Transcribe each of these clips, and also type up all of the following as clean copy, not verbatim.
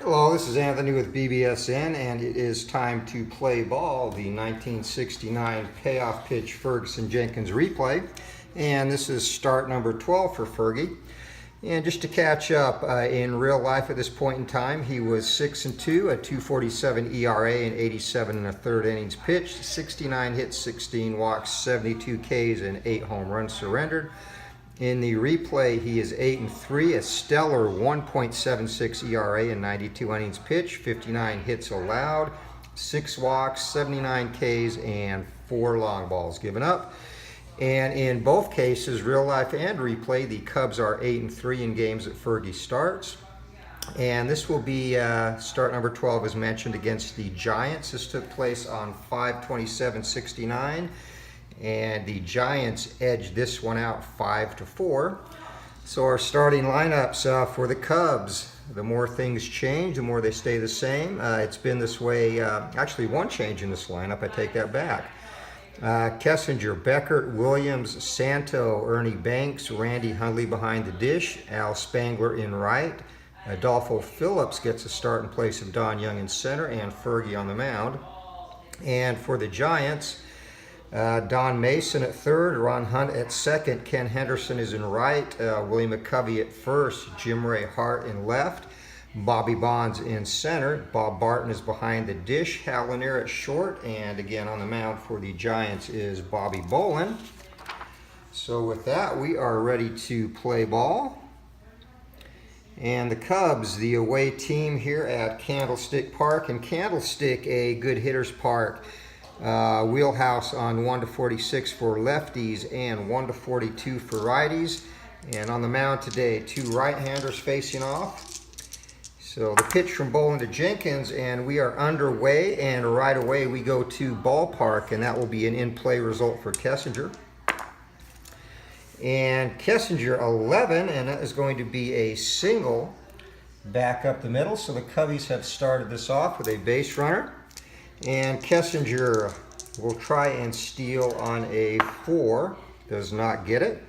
Hello, this is Anthony with BBSN, and it is time to play ball, the 1969 payoff pitch Ferguson Jenkins replay. And this is start number 12 for Fergie. And just to catch up, in real life at this point in time, he was 6-2, a 2.47 ERA and 87 1/3 innings pitched, 69 hits, 16 walks, 72 Ks, and 8 home runs surrendered. In the replay, he is 8-3, a stellar 1.76 ERA and 92 innings pitched, 59 hits allowed, 6 walks, 79 Ks, and 4 long balls given up. And in both cases, real life and replay, the Cubs are 8-3 in games that Fergie starts. And this will be start number 12, as mentioned, against the Giants. This took place on 5/27/69. And the Giants edged this one out 5-4. So our starting lineups for the Cubs, the more things change, the more they stay the same. It's been this way, actually one change in this lineup, I take that back. Kessinger, Beckert, Williams, Santo, Ernie Banks, Randy Hundley behind the dish, Al Spangler in right, Adolfo Phillips gets a start in place of Don Young in center, and Fergie on the mound. And for the Giants, Don Mason at third, Ron Hunt at second, Ken Henderson is in right, Willie McCovey at first, Jim Ray Hart in left, Bobby Bonds in center, Bob Barton is behind the dish, Hal Lanier at short, and again on the mound for the Giants is Bobby Bolin. So with that, we are ready to play ball. And the Cubs, the away team here at Candlestick Park, and Candlestick, a good hitter's park. Wheelhouse on 1-46 for lefties and 1-42 for righties. And on the mound today, 2 right-handers facing off. So the pitch from Bolin to Jenkins, and we are underway, and right away we go to ballpark, and that will be an in-play result for Kessinger. And Kessinger 11, and that is going to be a single back up the middle. So the Cubbies have started this off with a base runner. And Kessinger will try and steal on a 4, does not get it.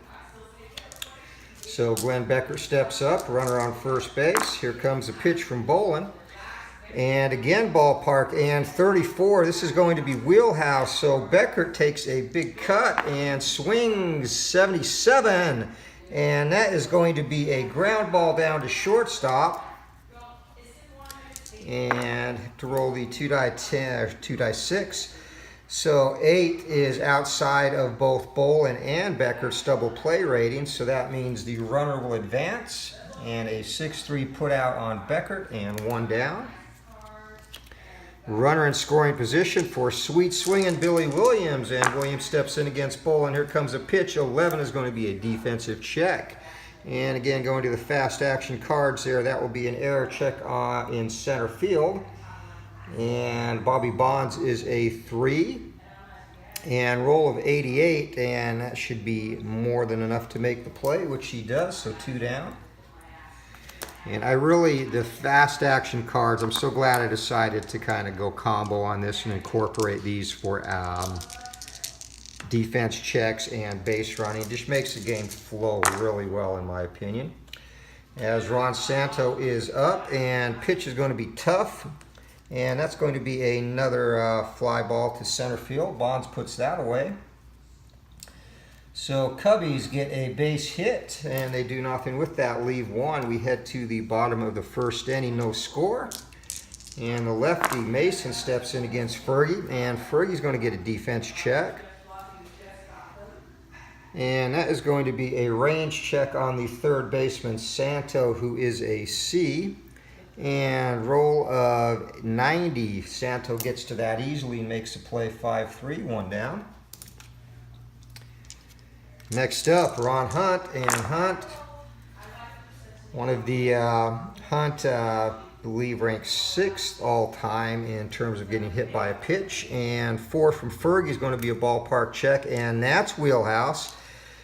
So Glenn Becker steps up, runner on first base. Here comes a pitch from Bolin. And again, ballpark, and 34, this is going to be wheelhouse. So Becker takes a big cut and swings 77. And that is going to be a ground ball down to shortstop. And to roll the 2-10 or 2-6. So 8 is outside of both Bolin and Becker's double play rating. So that means the runner will advance. And a 6-3 put out on Beckert, and 1 down. Runner in scoring position for sweet swinging Billy Williams. And Williams steps in against Bolin. Here comes a pitch. 11 is going to be a defensive check. And again, going to the fast action cards there, that will be an error check in center field. And Bobby Bonds is a 3. And roll of 88, and that should be more than enough to make the play, which he does, so 2 down. And the fast action cards, I'm so glad I decided to kind of go combo on this and incorporate these for defense checks and base running. Just makes the game flow really well, in my opinion. As Ron Santo is up, and pitch is going to be tough, and that's going to be another fly ball to center field. Bonds puts that away. So Cubbies get a base hit, and they do nothing with that, leave 1. We head to the bottom of the first inning, no score. And the lefty Mason steps in against Fergie, and Fergie's going to get a defense check. And that is going to be a range check on the third baseman, Santo, who is a C. And roll of 90. Santo gets to that easily and makes the play 5-3, 1 down. Next up, Ron Hunt. And Hunt, one of the Hunt, I believe, ranks 6th all-time in terms of getting hit by a pitch. And 4 from Fergie is going to be a ballpark check, and that's wheelhouse.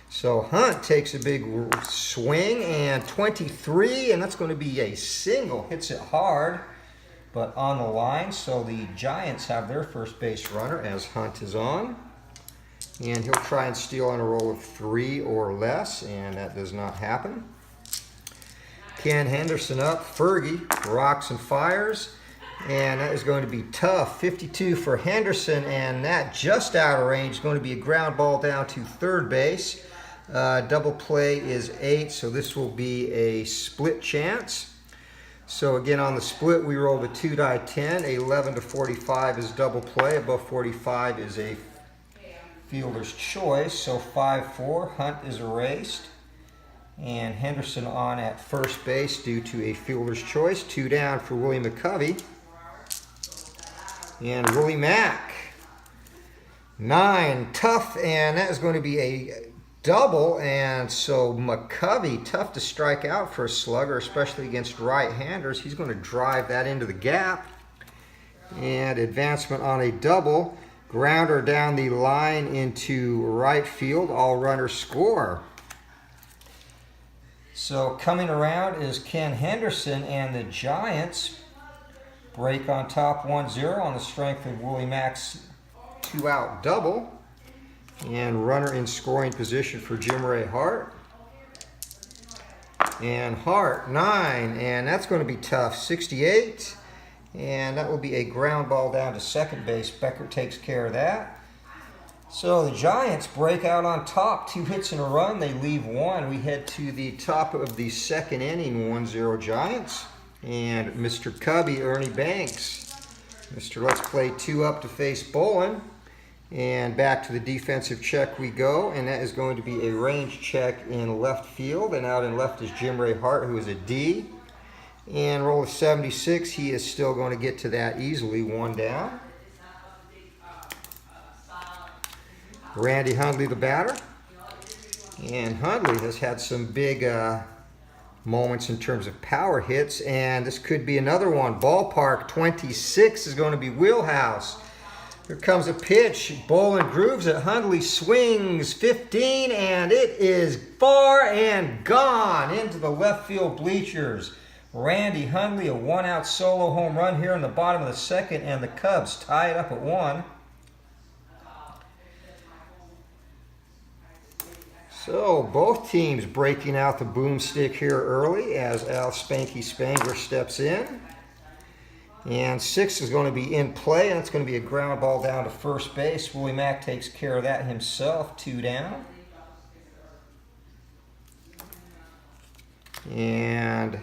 So Hunt takes a big swing, and 23, and that's going to be a single. Hits it hard, but on the line. So the Giants have their first base runner as Hunt is on. And he'll try and steal on a roll of 3 or less, and that does not happen. Ken Henderson up. Fergie rocks and fires. And that is going to be tough. 52 for Henderson, and that just out of range is going to be a ground ball down to third base. Double play is 8, so this will be a split chance. So again, on the split, we rolled a 2-die 10. 11 to 45 is double play. Above 45 is a fielder's choice. So 5-4. Hunt is erased. And Henderson on at first base due to a fielder's choice. 2 down for Willie McCovey. And Willie Mack. 9. Tough, and that is going to be a double, and so McCovey, tough to strike out for a slugger, especially against right-handers. He's going to drive that into the gap. And advancement on a double. Grounder down the line into right field. All runners score. So coming around is Ken Henderson, and the Giants break on top 1-0 on the strength of Willie Mack's 2-out double. And runner in scoring position for Jim Ray Hart. And Hart, 9, and that's going to be tough. 68, and that will be a ground ball down to second base. Becker takes care of that. So the Giants break out on top. 2 hits in a run. They leave 1. We head to the top of the second inning. 1-0 Giants. And Mr. Cubby, Ernie Banks. Mr. Let's Play 2 up to face Bolin. And back to the defensive check we go, and that is going to be a range check in left field. And out in left is Jim Ray Hart, who is a D. And roll a 76. He is still going to get to that easily. 1 down. Randy Hundley, the batter. And Hundley has had some big moments in terms of power hits, and this could be another one. Ballpark 26 is going to be wheelhouse. Here comes a pitch. Bolin grooves it. Hundley swings. 15, and it is far and gone into the left field bleachers. Randy Hundley, a 1-out solo home run here in the bottom of the second, and the Cubs tie it up at 1. So both teams breaking out the boomstick here early as Al Spanky Spangler steps in. And 6 is going to be in play, and it's going to be a ground ball down to first base. Willie Mack takes care of that himself. 2 down. And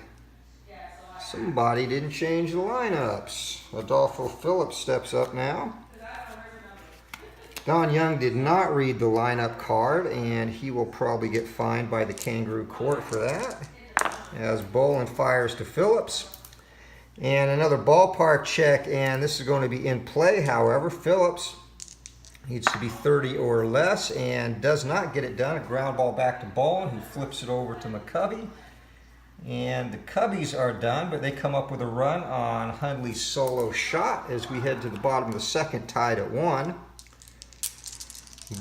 somebody didn't change the lineups. Adolfo Phillips steps up now. Don Young did not read the lineup card, and he will probably get fined by the Kangaroo Court for that. As Bolin fires to Phillips. And another ballpark check, and this is going to be in play, however. Phillips needs to be 30 or less and does not get it done. A ground ball back to Bolin, who flips it over to McCovey. And the Cubbies are done, but they come up with a run on Hundley's solo shot as we head to the bottom of the second, tied at 1.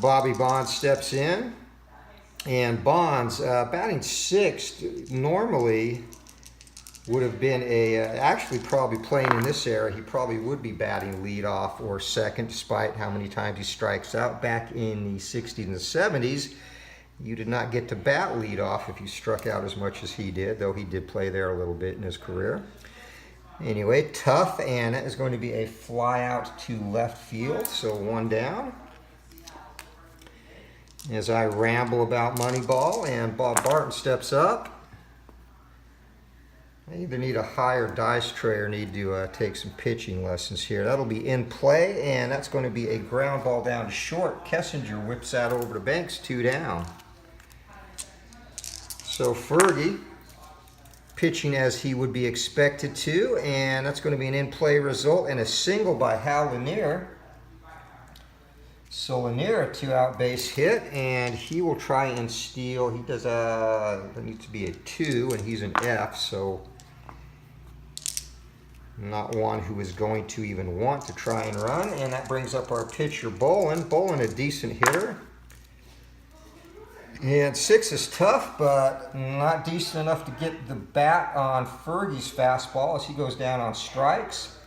Bobby Bonds steps in. And Bonds, batting 6th, normally would have been actually probably playing in this era, he probably would be batting leadoff or second, despite how many times he strikes out. Back in the 60s and the 70s, you did not get to bat leadoff if you struck out as much as he did, though he did play there a little bit in his career. Anyway, tough, and that is going to be a fly out to left field, so 1 down. As I ramble about Moneyball, and Bob Barton steps up. I either need a higher dice tray or need to take some pitching lessons here. That'll be in play, and that's going to be a ground ball down to short. Kessinger whips that over to Banks. 2 down. So Fergie pitching as he would be expected to, and that's going to be an in-play result and a single by Hal Lanier. So Lanier, a 2-out base hit, and he will try and steal. He does there needs to be a 2, and he's an F, so not one who is going to even want to try and run. And that brings up our pitcher, Bolin. Bolin, a decent hitter. And 6 is tough, but not decent enough to get the bat on Fergie's fastball as he goes down on strikes.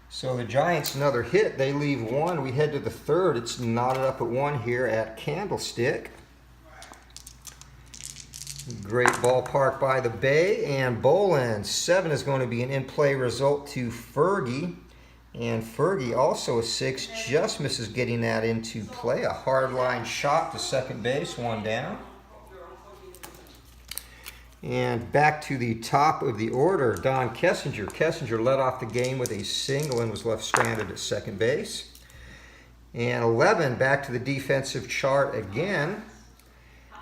So the Giants, another hit. They leave 1. We head to the third. It's knotted up at 1 here at Candlestick. Great ballpark by the Bay. And bowling, 7 is going to be an in-play result to Fergie. And Fergie also a 6, just misses getting that into play. A hard line shot to second base, 1 down. And back to the top of the order, Don Kessinger. Kessinger led off the game with a single and was left stranded at second base. And 11, back to the defensive chart again.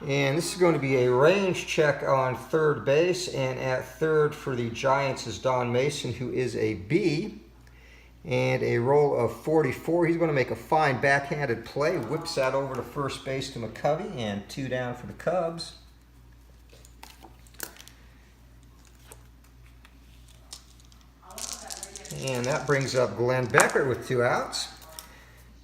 And this is going to be a range check on third base. And at third for the Giants is Don Mason, who is a B. And a roll of 44. He's going to make a fine backhanded play. Whips that over to first base to McCovey. And 2 down for the Cubs. And that brings up Glenn Beckert with 2 outs.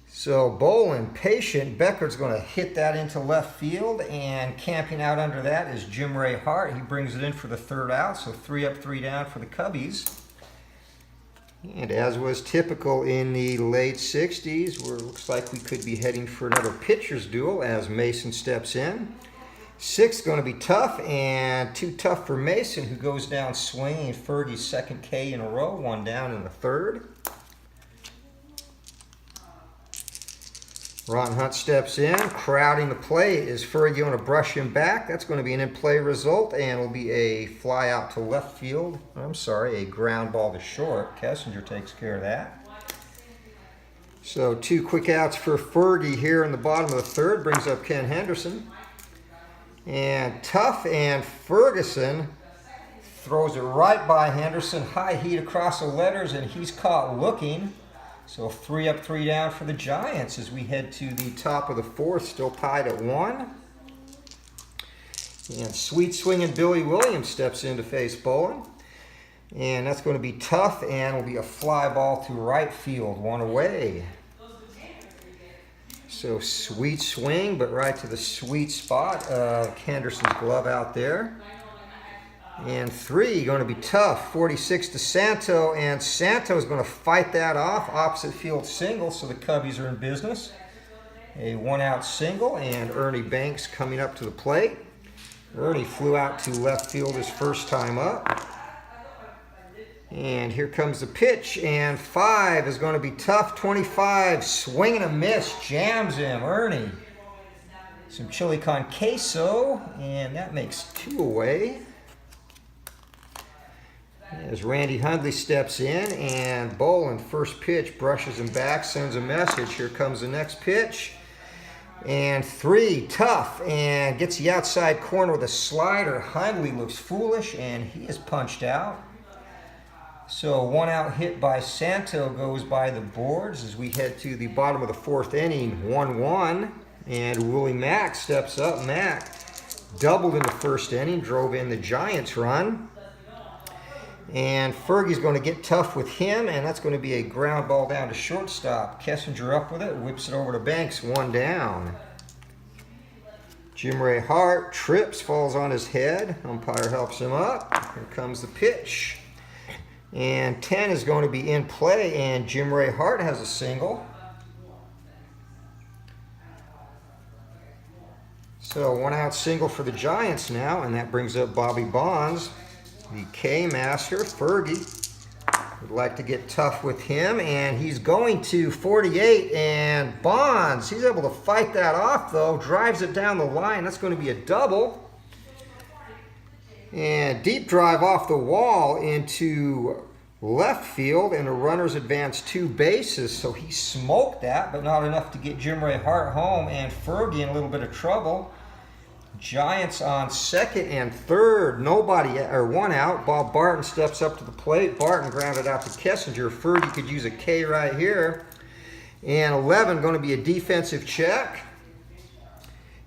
So bowling, patient. Beckert's going to hit that into left field, and camping out under that is Jim Ray Hart. He brings it in for the 3rd out, so 3 up, 3 down for the Cubbies. And as was typical in the late 60s, where it looks like we could be heading for another pitcher's duel as Mason steps in. 6 going to be tough, and too tough for Mason, who goes down swinging. Fergie's 2nd K in a row, 1 down in the 3rd. Ron Hunt steps in. Crowding the plate is Fergie going to brush him back. That's going to be an in-play result, and will be a fly out to left field. I'm sorry, a ground ball to short. Kessinger takes care of that. So 2 quick outs for Fergie here in the bottom of the 3rd. Brings up Ken Henderson. And tough, and Ferguson throws it right by Henderson. High heat across the letters, and he's caught looking. So 3 up, 3 down for the Giants as we head to the top of the 4th, still tied at 1. And sweet swinging Billy Williams steps in to face bowling. And that's going to be tough, and will be a fly ball to right field, 1 away. So sweet swing, but right to the sweet spot of Henderson's glove out there. And 3 going to be tough, 46 to Santo, and Santo's going to fight that off. Opposite field single, so the Cubbies are in business. A 1-out single, and Ernie Banks coming up to the plate. Ernie flew out to left field his first time up. And here comes the pitch, and 5 is going to be tough. 25, swing and a miss, jams him, Ernie. Some chili con queso, and that makes 2 away. As Randy Hundley steps in, and Bolin, first pitch, brushes him back, sends a message. Here comes the next pitch. And 3, tough, and gets the outside corner with a slider. Hundley looks foolish, and he is punched out. So 1-out hit by Santo goes by the boards as we head to the bottom of the 4th inning, 1-1. And Willie Mack steps up. Mack doubled in the first inning, drove in the Giants run. And Fergie's going to get tough with him, and that's going to be a ground ball down to shortstop. Kessinger up with it, whips it over to Banks, 1 down. Jim Ray Hart trips, falls on his head. Umpire helps him up. Here comes the pitch. And 10 is going to be in play, and Jim Ray Hart has a single. So 1-out single for the Giants now, and that brings up Bobby Bonds. The K-Master, Fergie, would like to get tough with him, and he's going to 48, and Bonds, he's able to fight that off, though, drives it down the line. That's going to be a double. And deep drive off the wall into left field, and the runners advance 2 bases, so he smoked that, but not enough to get Jim Ray Hart home, and Fergie in a little bit of trouble. Giants on 2nd and 3rd, nobody, or 1 out. Bob Barton steps up to the plate. Barton grounded out to Kessinger. Fergie could use a K right here. And 11 going to be a defensive check.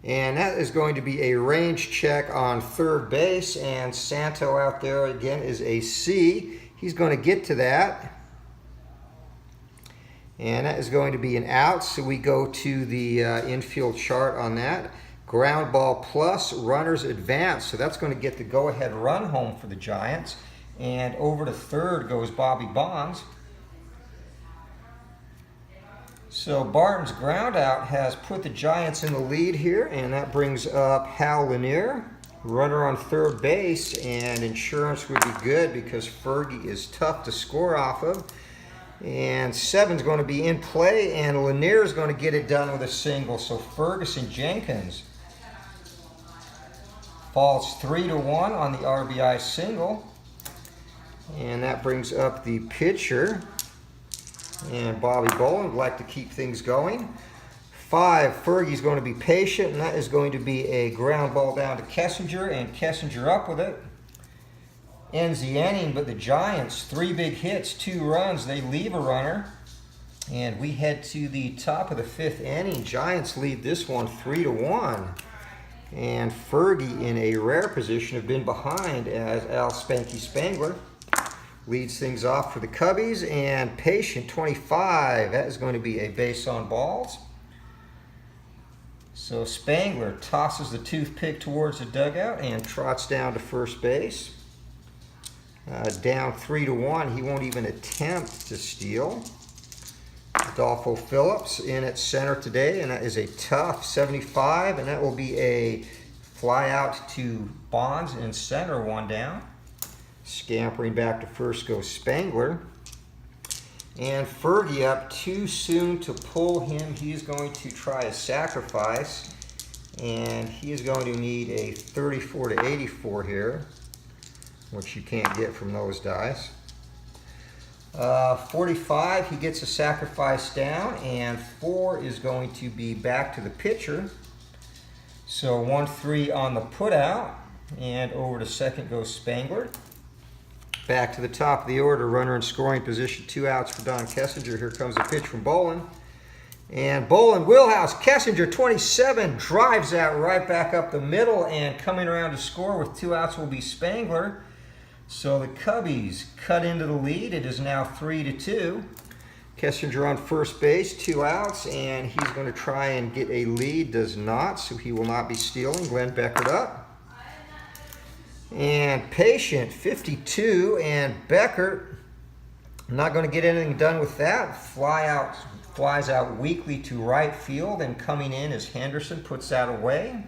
And that is going to be a range check on third base. And Santo out there again is a C. He's going to get to that. And that is going to be an out. So we go to the infield chart on that. Ground ball plus, runners advance. So that's going to get the go-ahead run home for the Giants. And over to third goes Bobby Bonds. So Barton's ground out has put the Giants in the lead here, and that brings up Hal Lanier. Runner on third base, and insurance would be good because Fergie is tough to score off of. And 7's going to be in play, and Lanier's going to get it done with a single. So Ferguson Jenkins falls 3-1 on the RBI single. And that brings up the pitcher. And Bobby Bolin would like to keep things going. 5, Fergie's going to be patient, and that is going to be a ground ball down to Kessinger, and Kessinger up with it. Ends the inning, but the Giants, 3 big hits, 2 runs, they leave a runner. And we head to the top of the 5th inning. Giants lead this one 3-1. And Fergie, in a rare position, have been behind as Al Spanky Spangler leads things off for the Cubbies. And patient, 25, that is going to be a base on balls. So Spangler tosses the toothpick towards the dugout and trots down to first base. Down 3-1, he won't even attempt to steal. Adolfo Phillips in at center today, and that is a tough 75, and that will be a fly out to Bonds in center, 1 down. Scampering back to first goes Spangler. And Fergie up too soon to pull him. He is going to try a sacrifice, and he is going to need a 34-84 here, which you can't get from those dice. 45, he gets a sacrifice down, and 4 is going to be back to the pitcher. So 1-3 on the putout, and over to second goes Spangler. Back to the top of the order, runner in scoring position, 2 outs for Don Kessinger. Here comes a pitch from Bolin. And Bolin, wheelhouse, Kessinger, 27, drives that right back up the middle, and coming around to score with 2 outs will be Spangler. So the Cubbies cut into the lead. It is now 3-2. Kessinger on first base, 2 outs, and he's going to try and get a lead. Does not, so he will not be stealing. Glenn Beckert up. And patient, 52, and Beckert not going to get anything done with that. Flies out weakly to right field, and coming in is Henderson, puts that away.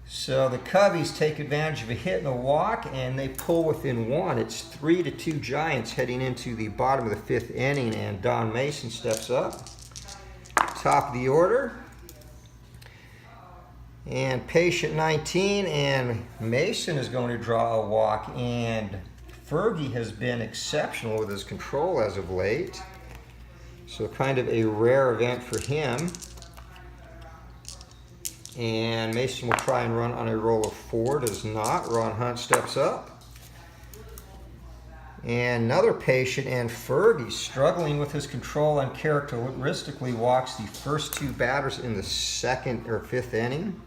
So the Cubbies take advantage of a hit and a walk, and they pull within 1. It's 3-2 Giants heading into the bottom of the 5th inning, and Don Mason steps up. Top of the order. And patient, 19, and Mason is going to draw a walk, and Fergie has been exceptional with his control as of late. So kind of a rare event for him. And Mason will try and run on a roll of 4, does not. Ron Hunt steps up. And another patient, and Fergie, struggling with his control, and characteristically walks the first 2 batters in the 2nd or 5th inning.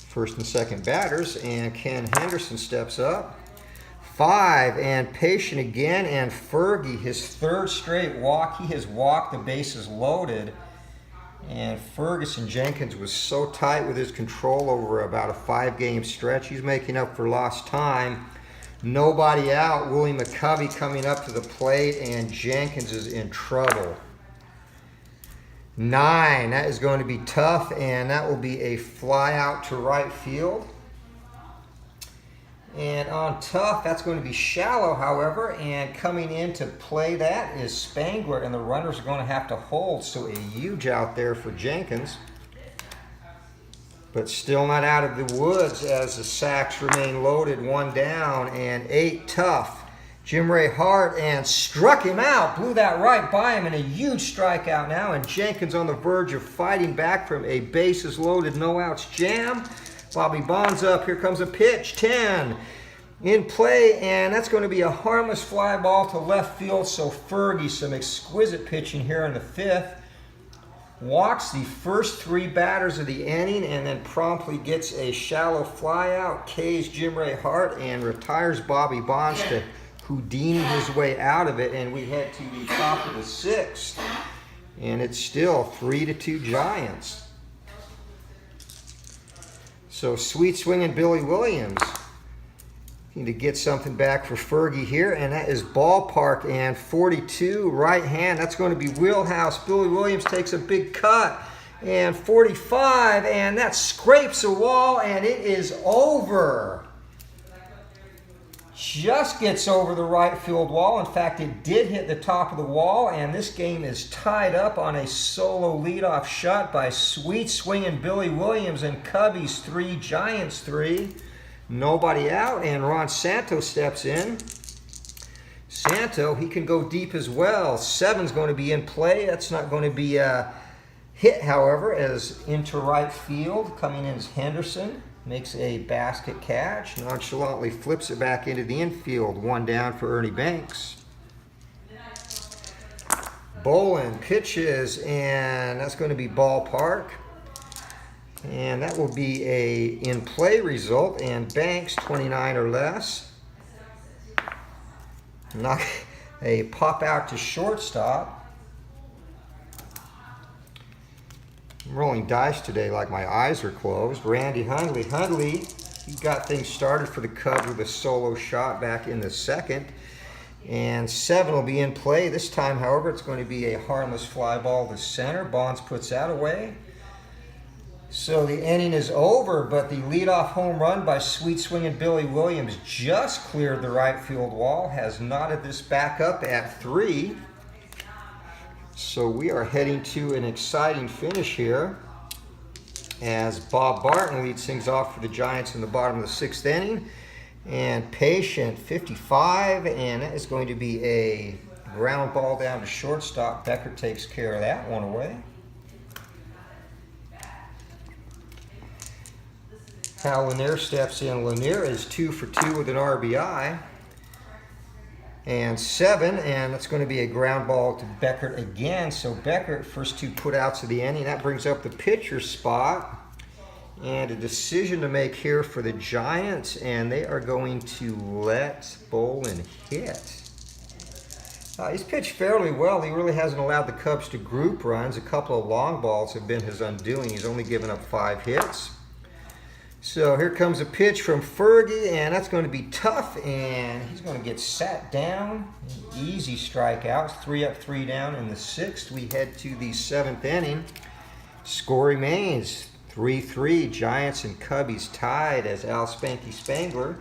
First and second batters, and Ken Henderson steps up. 5, and patient again, and Fergie, his 3rd straight walk. He has walked, the bases loaded. And Ferguson Jenkins was so tight with his control over about a 5-game stretch. He's making up for lost time. Nobody out. Willie McCovey coming up to the plate, and Jenkins is in trouble. 9, that is going to be tough, and that will be a fly out to right field. And on tough, that's going to be shallow, however, and coming in to play that is Spangler, and the runners are going to have to hold, so a huge out there for Jenkins. But still not out of the woods as the sacks remain loaded, 1 down, and 8 tough. Jim Ray Hart, and struck him out, blew that right by him, and a huge strikeout now, and Jenkins on the verge of fighting back from a bases loaded, no outs jam. Bobby Bonds up, here comes a pitch, 10 in play, and that's going to be a harmless fly ball to left field. So Fergie, some exquisite pitching here in the 5th, walks the first 3 batters of the inning, and then promptly gets a shallow fly out, K's Jim Ray Hart, and retires Bobby Bonds to Houdini his way out of it, and we head to the top of the 6th, and it's still 3-2 Giants. So sweet swinging Billy Williams. Need to get something back for Fergie here, and that is ballpark, and 42 right hand. That's going to be wheelhouse. Billy Williams takes a big cut, And 45, and that scrapes a wall, and it is over. Just gets over the right field wall. In fact, it did hit the top of the wall, and this game is tied up on a solo leadoff shot by sweet swinging Billy Williams, and Cubbies 3, Giants 3. Nobody out, and Ron Santo steps in. Santo, he can go deep as well. 7's going to be in play. That's not going to be hit, however, as into right field. Coming in is Henderson. Makes a basket catch. Nonchalantly flips it back into the infield. 1 down for Ernie Banks. Bolin pitches, and that's going to be ballpark. And that will be a in-play result. And Banks, 29 or less. Knock a pop out to shortstop. I'm rolling dice today like my eyes are closed. Randy Hundley. Hundley, he got things started for the Cubs with a solo shot back in the 2nd. And 7 will be in play. This time, however, it's going to be a harmless fly ball to center. Bonds puts that away. So the inning is over, but the leadoff home run by sweet swinging Billy Williams just cleared the right field wall, has knotted this back up at 3. So we are heading to an exciting finish here as Bob Barton leads things off for the Giants in the bottom of the 6th inning. And Patient, 55, and that is going to be a ground ball down to shortstop. Becker takes care of that one away. Hal Lanier steps in. Lanier is 2 for 2 with an RBI. And 7, and that's going to be a ground ball to Beckert again. So Beckert, first 2 putouts of the inning. That brings up the pitcher spot. And a decision to make here for the Giants, and they are going to let Bolin hit. He's pitched fairly well. He really hasn't allowed the Cubs to group runs. A couple of long balls have been his undoing. He's only given up 5 hits. So here comes a pitch from Fergie, and that's going to be tough, and he's going to get sat down. Easy strikeouts, 3 up, 3 down in the 6th. We head to the 7th inning. Score remains 3-3. Giants and Cubbies tied as Al Spanky Spangler.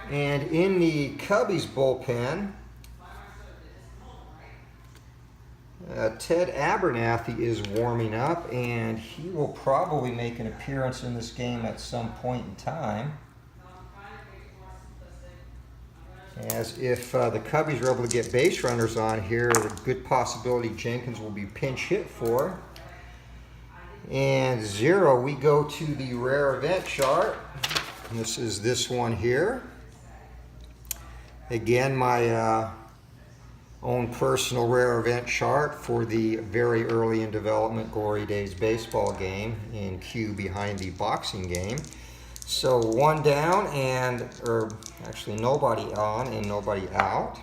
And in the Cubbies bullpen, Ted Abernathy is warming up, and he will probably make an appearance in this game at some point in time. As if the Cubbies are able to get base runners on here, a good possibility Jenkins will be pinch hit for. And 0, we go to the rare event chart. And this is this one here. Again, my own personal rare event chart for the very early in development Glory Days baseball game in queue behind the boxing game. So 1 down or actually nobody on and nobody out.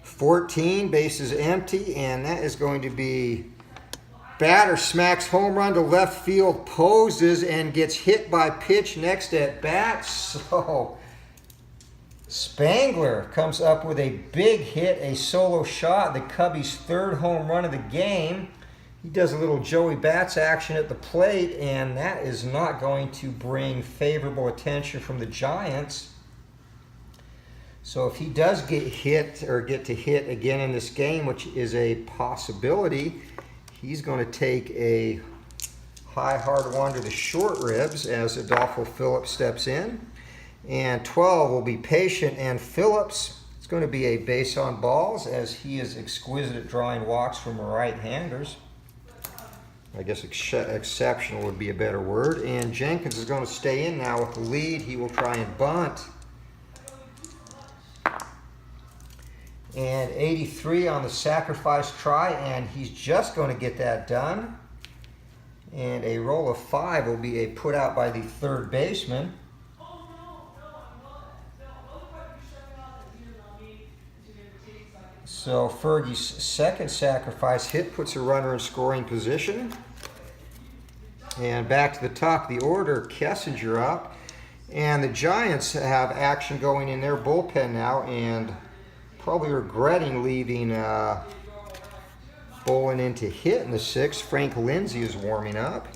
14, bases empty, and that is going to be batter smacks home run to left field, poses and gets hit by pitch next at bat. So Spangler comes up with a big hit, a solo shot, the Cubbies' 3rd home run of the game. He does a little Joey Bats action at the plate, and that is not going to bring favorable attention from the Giants. So if he does get hit or get to hit again in this game, which is a possibility, he's going to take a high hard one to the short ribs as Adolfo Phillips steps in. And 12 will be Patient and Phillips. It's going to be a base on balls as he is exquisite at drawing walks from right-handers. I guess exceptional would be a better word. And Jenkins is going to stay in now with the lead. He will try and bunt. And 83 on the sacrifice try, and he's just going to get that done. And a roll of 5 will be a put out by the 3rd baseman. So Fergie's 2nd sacrifice hit puts a runner in scoring position. And back to the top of the order, Kessinger up. And the Giants have action going in their bullpen now, and probably regretting leaving Bowling into hit in the 6th. Frank Lindsay is warming up.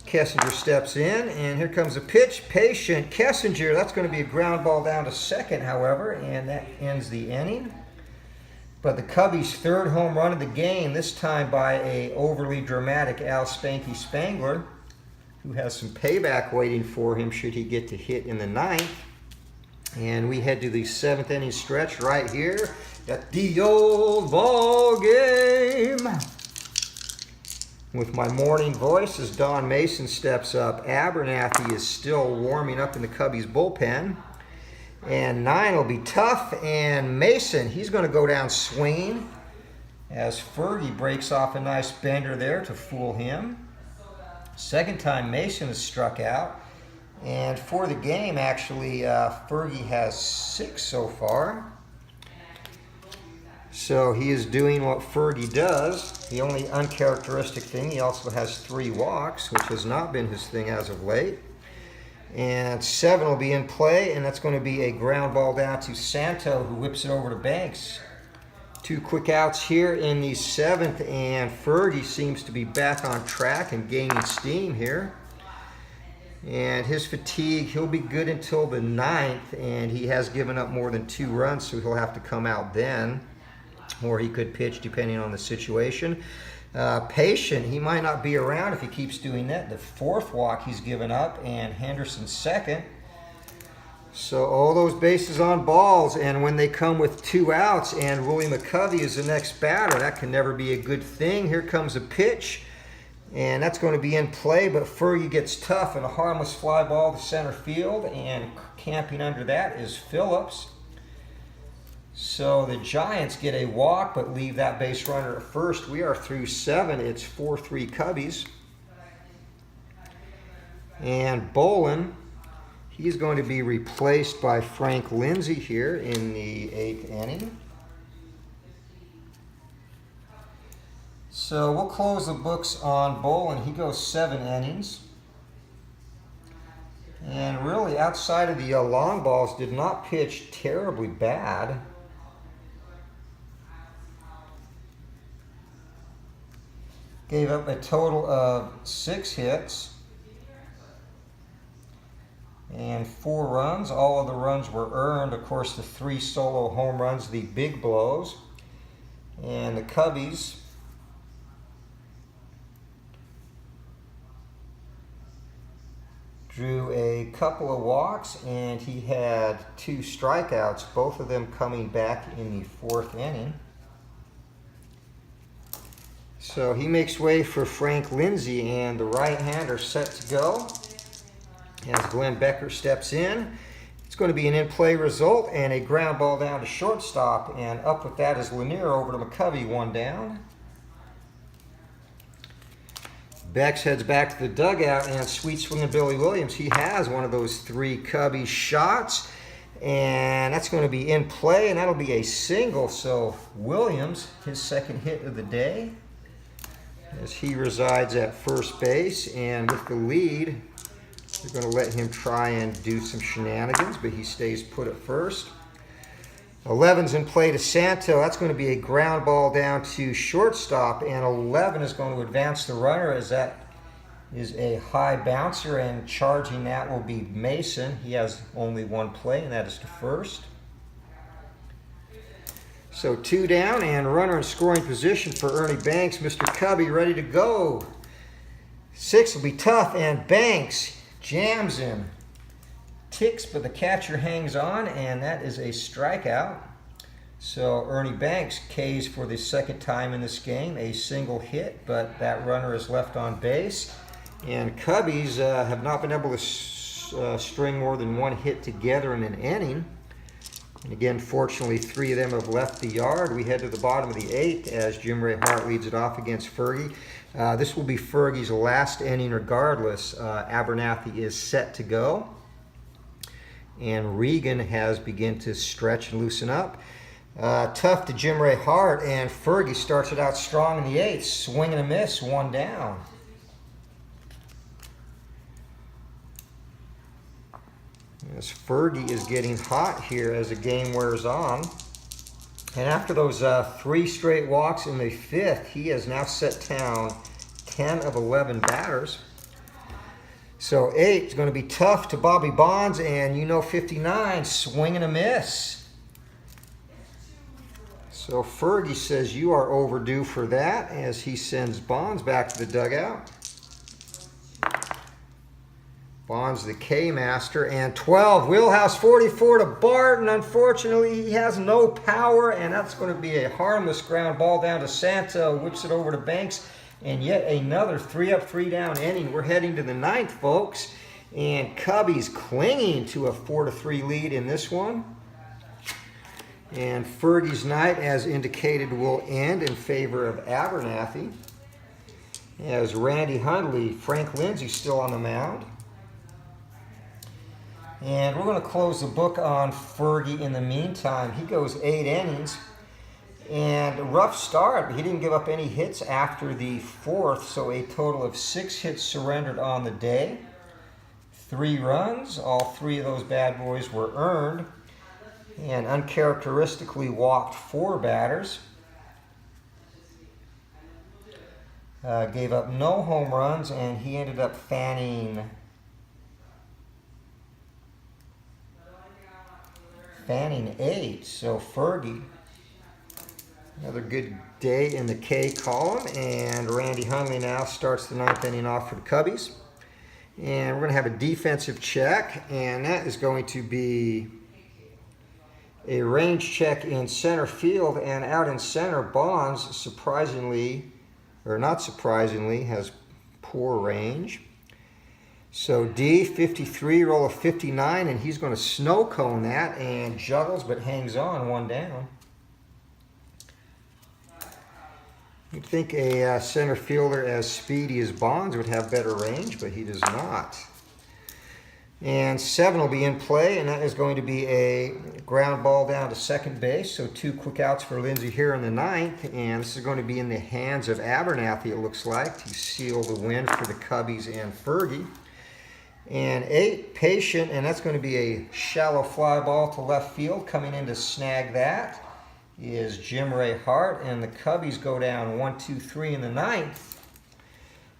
Kessinger steps in, and here comes a pitch. Patient. Kessinger, that's going to be a ground ball down to second, however, and that ends the inning. But the Cubbies' 3rd home run of the game, this time by a overly dramatic Al Spanky Spangler, who has some payback waiting for him should he get to hit in the 9th. And we head to the 7th inning stretch right here at the old ball game. With my morning voice as Don Mason steps up. Abernathy is still warming up in the Cubbies bullpen. And 9 will be tough. And Mason, he's going to go down swinging as Fergie breaks off a nice bender there to fool him. Second time Mason is struck out. And for the game, actually, Fergie has 6 so far. So he is doing what Fergie does. The only uncharacteristic thing, he also has 3 walks, which has not been his thing as of late. And 7 will be in play, and that's going to be a ground ball down to Santo, who whips it over to Banks. 2 quick outs here in the 7th, and Fergie seems to be back on track and gaining steam here. And his fatigue, he'll be good until the 9th, and he has given up more than 2 runs, so he'll have to come out then. Or he could pitch depending on the situation. Patient, he might not be around if he keeps doing that. The 4th walk he's given up, and Henderson 2nd. So all those bases on balls, and when they come with 2 outs and Willie McCovey is the next batter, that can never be a good thing. Here comes a pitch, and that's going to be in play, but Fergie gets tough and a harmless fly ball to center field, and camping under that is Phillips. So the Giants get a walk but leave that base runner at first. We are through 7. It's 4-3 Cubbies. And Bolin, he's going to be replaced by Frank Lindsay here in the 8th inning. So we'll close the books on Bolin. He goes 7 innings. And really, outside of the long balls, did not pitch terribly bad. Gave up a total of 6 hits and 4 runs. All of the runs were earned. Of course, the 3 solo home runs, the big blows. And the Cubbies drew a couple of walks, and he had 2 strikeouts, both of them coming back in the 4th inning. So he makes way for Frank Lindsay, and the right-hander set to go as Glenn Becker steps in. It's going to be an in-play result and a ground ball down to shortstop, and up with that is Lanier over to McCovey, 1 down. Bex heads back to the dugout, and sweet swinging Billy Williams. He has one of those 3 Cubby shots, and that's going to be in play, and that'll be a single. So Williams, his 2nd hit of the day, as he resides at first base, and with the lead, they're going to let him try and do some shenanigans, but he stays put at first. 11's in play to Santo. That's going to be a ground ball down to shortstop, and 11 is going to advance the runner as that is a high bouncer, and charging that will be Mason. He has only 1 play, and that is to first. So 2 down, and runner in scoring position for Ernie Banks. Mr. Cubby ready to go. 6 will be tough, and Banks jams him. Ticks, but the catcher hangs on, and that is a strikeout. So Ernie Banks Ks for the 2nd time in this game, a single hit, but that runner is left on base. And Cubbies have not been able to string more than 1 hit together in an inning. And again, fortunately, 3 of them have left the yard. We head to the bottom of the 8th as Jim Ray Hart leads it off against Fergie. This will be Fergie's last inning regardless. Abernathy is set to go. And Regan has begun to stretch and loosen up. Tough to Jim Ray Hart, and Fergie starts it out strong in the 8th. Swing and a miss, 1 down. As Fergie is getting hot here as the game wears on. And after those 3 straight walks in the 5th, he has now set down 10 of 11 batters. So 8 is going to be tough to Bobby Bonds, and 59, swing and a miss. So Fergie says you are overdue for that as he sends Bonds back to the dugout. Bonds the K-master, and 12, wheelhouse 44 to Barton. Unfortunately, he has no power, and that's going to be a harmless ground ball down to Santo. Whips it over to Banks, and yet another 3-up, 3-down inning. We're heading to the 9th, folks, and Cubbies clinging to a 4-3 lead in this one. And Fergie's night, as indicated, will end in favor of Abernathy, as Randy Hundley, Frank Lindsay still on the mound. And we're going to close the book on Fergie in the meantime. He goes 8 innings. And a rough start, but he didn't give up any hits after the 4th. So a total of 6 hits surrendered on the day. 3 runs. All 3 of those bad boys were earned. And uncharacteristically walked 4 batters. Gave up no home runs, and he ended up fanning 8. So Fergie, another good day in the K column, and Randy Hundley now starts the 9th inning off for the Cubbies. And we're going to have a defensive check, and that is going to be a range check in center field, and out in center, Bonds, surprisingly, or not surprisingly, has poor range. So D, 53, roll of 59, and he's going to snow cone that, and juggles but hangs on, 1 down. You'd think a center fielder as speedy as Bonds would have better range, but he does not. And 7 will be in play, and that is going to be a ground ball down to second base. So 2 quick outs for Lindsay here in the 9th, and this is going to be in the hands of Abernathy, it looks like, to seal the win for the Cubbies and Fergie. And 8, patient, and that's going to be a shallow fly ball to left field. Coming in to snag that is Jim Ray Hart, and the Cubbies go down 1-2-3 in the 9th.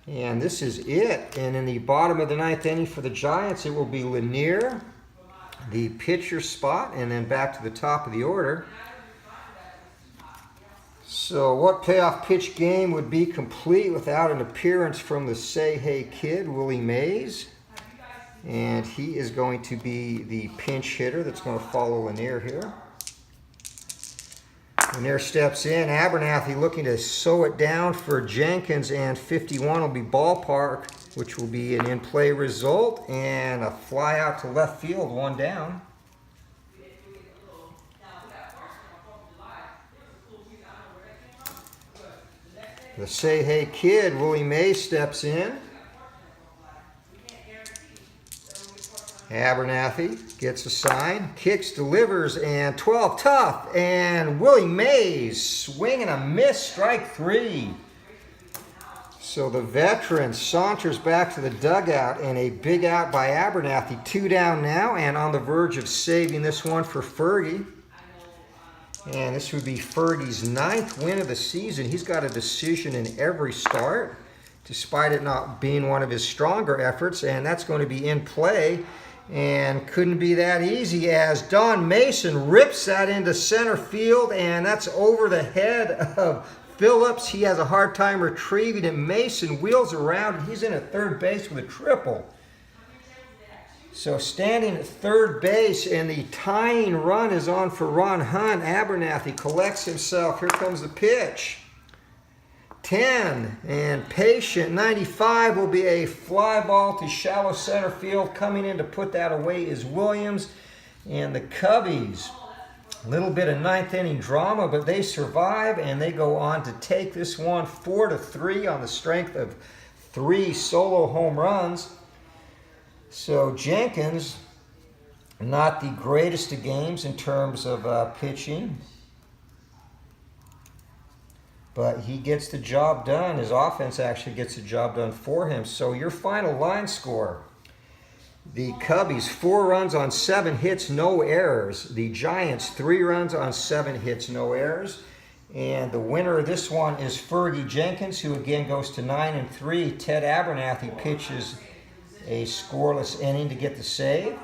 And this is it. And in the bottom of the 9th inning for the Giants, it will be Lanier, the pitcher spot, and then back to the top of the order. So what payoff pitch game would be complete without an appearance from the Say Hey Kid, Willie Mays? And he is going to be the pinch hitter that's going to follow Lanier here. Lanier steps in. Abernathy looking to sew it down for Jenkins, and 51 will be ballpark, which will be an in-play result, and a fly out to left field, 1 down. The Say Hey Kid, Willie Mays, steps in. Abernathy gets a sign, kicks, delivers, and 12, tough, and Willie Mays, swing and a miss, strike 3. So the veteran saunters back to the dugout, and a big out by Abernathy. 2 down now, and on the verge of saving this one for Fergie. And this would be Fergie's 9th win of the season. He's got a decision in every start, despite it not being one of his stronger efforts, and that's going to be in play. And couldn't be that easy as Don Mason rips that into center field, and that's over the head of Phillips. He has a hard time retrieving it. Mason wheels around, and he's in at third base with a triple. So standing at third base, and the tying run is on for Ron Hunt. Abernathy collects himself. Here comes the pitch. 10, and patient, 95 will be a fly ball to shallow center field. Coming in to put that away is Williams. And the Cubbies, a little bit of 9th inning drama, but they survive, and they go on to take this one 4-3 on the strength of 3 solo home runs. So Jenkins, not the greatest of games in terms of pitching, but he gets the job done. His offense actually gets the job done for him. So your final line score: The Cubbies, 4 runs on 7 hits, no errors. The Giants, 3 runs on 7 hits, no errors. And the winner of this one is Fergie Jenkins, who again goes to 9-3. Ted Abernathy pitches a scoreless inning to get the save.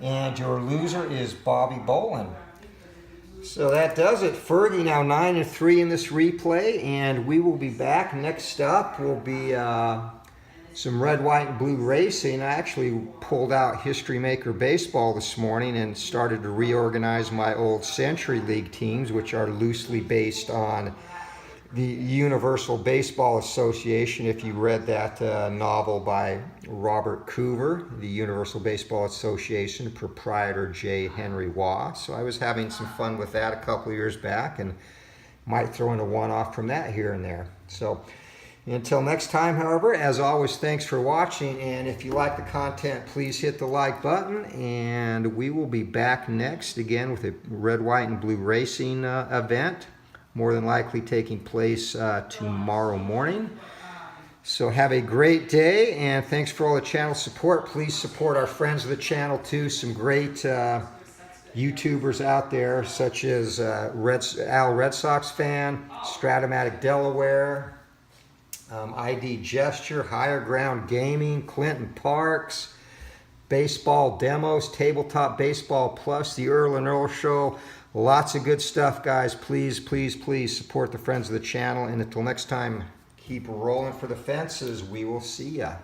And your loser is Bobby Bolin. So that does it. Fergie now 9-3 in this replay, and we will be back. Next up will be some red, white, and blue racing. I actually pulled out History Maker Baseball this morning and started to reorganize my old Century League teams, which are loosely based on the Universal Baseball Association. If you read that novel by Robert Coover, the Universal Baseball Association, proprietor J. Henry Waugh. So I was having some fun with that a couple of years back, and might throw in a one-off from that here and there. So until next time, however, as always, thanks for watching, and if you like the content, please hit the like button, and we will be back next again with a red, white, and blue racing event, more than likely taking place tomorrow morning. So have a great day, and thanks for all the channel support. Please support our friends of the channel too. Some great YouTubers out there, such as Redsoxfan, Strat-o-matic Delaware, ID Gesture, Higher Ground Gaming, Clinton Parks, Baseball Demos, Tabletop Baseball Plus, The Earl and Earl Show. Lots of good stuff, guys. Please, please, please support the friends of the channel. And until next time, keep rolling for the fences. We will see ya.